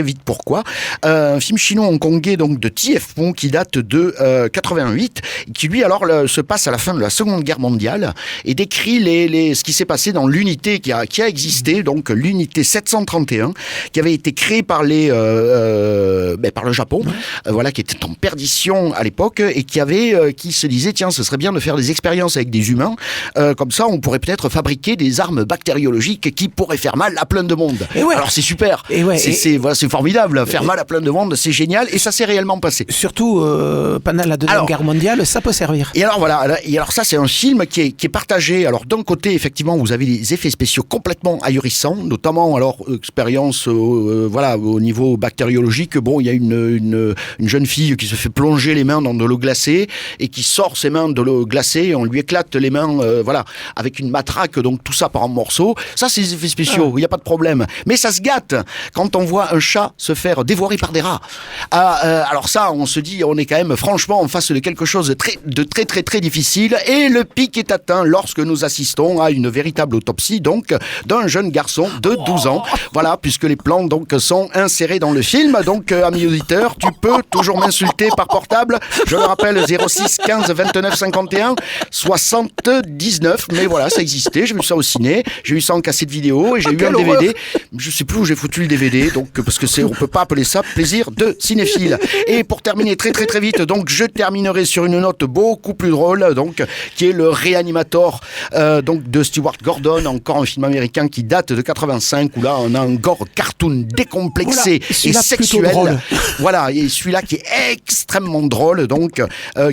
Speaker 10: vite pourquoi. Un film chino-hongkongais donc de T.F. Pong qui date de 88, qui lui alors se passe à la fin de la Seconde Guerre mondiale et décrit ce qui s'est passé dans l'unité qui a existé, donc l'unité 731, qui avait été créée par le Japon, voilà, qui était en perdition à l'époque et qui se disait tiens, ce serait bien de faire des expériences avec des humains, comme ça on pourrait peut-être fabriquer des armes bactériologiques qui pourraient faire mal à plein de monde. Alors c'est super, c'est formidable, faire mal à plein de monde, c'est génial et ça s'est réellement passé.
Speaker 3: Surtout pendant la Deuxième Guerre mondiale, ça peut servir.
Speaker 10: Et alors voilà, ça c'est un film qui est partagé. Alors d'un côté, effectivement, vous avez des effets spéciaux complètement ahurissants, notamment alors expérience au niveau bactériologique. Bon, il y a une jeune fille qui se fait plonger les mains dans de l'eau glacée et qui sort ses mains de l'eau glacée et on lui éclate les mains avec une matraque, donc tout ça par en morceaux. Ça c'est des effets spéciaux, il n'y a pas de problème. Mais ça se gâte quand on voit un chat se faire dévorer par des rats. Alors ça, on se dit, on est quand même franchement en face de quelque chose de très difficile. Et le pic est atteint lorsque nous assistons à une véritable autopsie donc d'un jeune garçon de 12 ans. Voilà, puisque les plans donc sont insérés dans le film. Donc, ami auditeur, tu peux toujours m'insulter par portable. Je le rappelle, 06 15 29 51 79. Mais voilà, ça existait. J'ai vu ça au ciné. J'ai eu ça en cassette vidéo et j'ai eu un DVD. Je sais plus où j'ai foutu le DVD, donc parce que on peut pas appeler ça plaisir de cinéphile. Et pour terminer très vite, donc je terminerai sur une note beaucoup plus drôle, donc qui est le Réanimator, donc de Stewart Gordon, encore un film américain qui date de 85 où là on a un gore cartoon décomplexé et sexuel. Voilà, et celui-là qui est extrêmement drôle, donc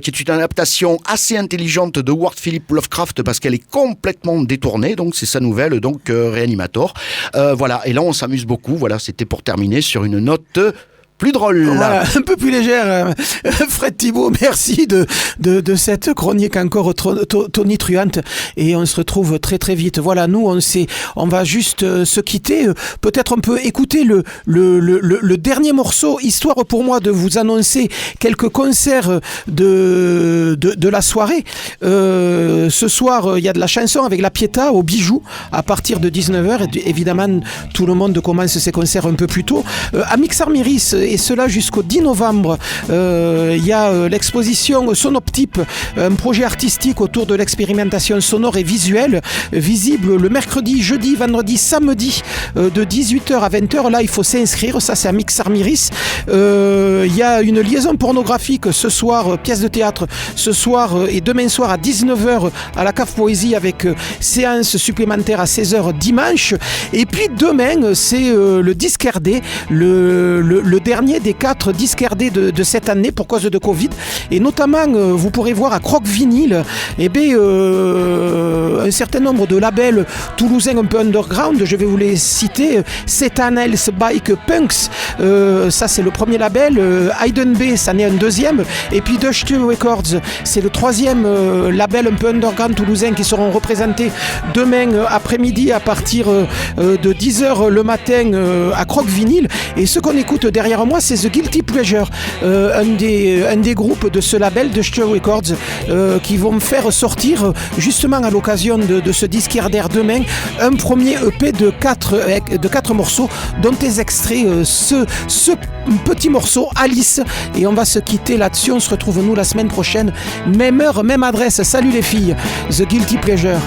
Speaker 10: qui est une adaptation assez intelligente de Howard Philip Lovecraft parce qu'elle est complètement détournée, donc c'est sa nouvelle, donc Réanimator. Voilà, et là on s'amuse beaucoup. Voilà, c'était pour terminer sur une note plus drôle.
Speaker 3: Voilà, un peu plus légère. Fred Thibault, merci de cette chronique encore tonitruante et on se retrouve très vite. Voilà, nous on va juste se quitter. Peut-être on peut écouter le dernier morceau, histoire pour moi de vous annoncer quelques concerts de la soirée. Ce soir, il y a de la chanson avec la Pietà au Bijou à partir de 19h. Évidemment, tout le monde commence ses concerts un peu plus tôt. À Mixarmiris, et cela jusqu'au 10 novembre, il y a l'exposition Sonoptype, un projet artistique autour de l'expérimentation sonore et visuelle, visible le mercredi, jeudi, vendredi, samedi, de 18h à 20h. Là, il faut s'inscrire, ça c'est à Mixarmiris. Il y a une liaison pornographique ce soir, pièce de théâtre, ce soir et demain soir à 19h à la Cave Poésie avec séance supplémentaire à 16h dimanche. Et puis demain, c'est le disque RD, le dernier des 4 disques RD de cette année pour cause de Covid. Et notamment, vous pourrez voir à Croc Vinyl, un certain nombre de labels toulousains un peu underground. Je vais vous les citer Setanels Bike Punks, ça c'est le premier label, Hayden B, ça n'est un deuxième, et puis Dutch Records, c'est le troisième label un peu underground toulousain qui seront représentés demain après-midi à partir de 10h le matin à Croc Vinyl. Et ce qu'on écoute derrière moi, c'est The Guilty Pleasure, un des groupes de ce label Dutch Records qui vont me faire sortir justement à l'occasion de ce disquaire demain un premier EP de 4 morceaux, dont est extrait ce petit morceau Alice. Et on va se quitter là-dessus. On se retrouve nous la semaine prochaine, même heure, même adresse. Salut les filles, The Guilty Pleasure.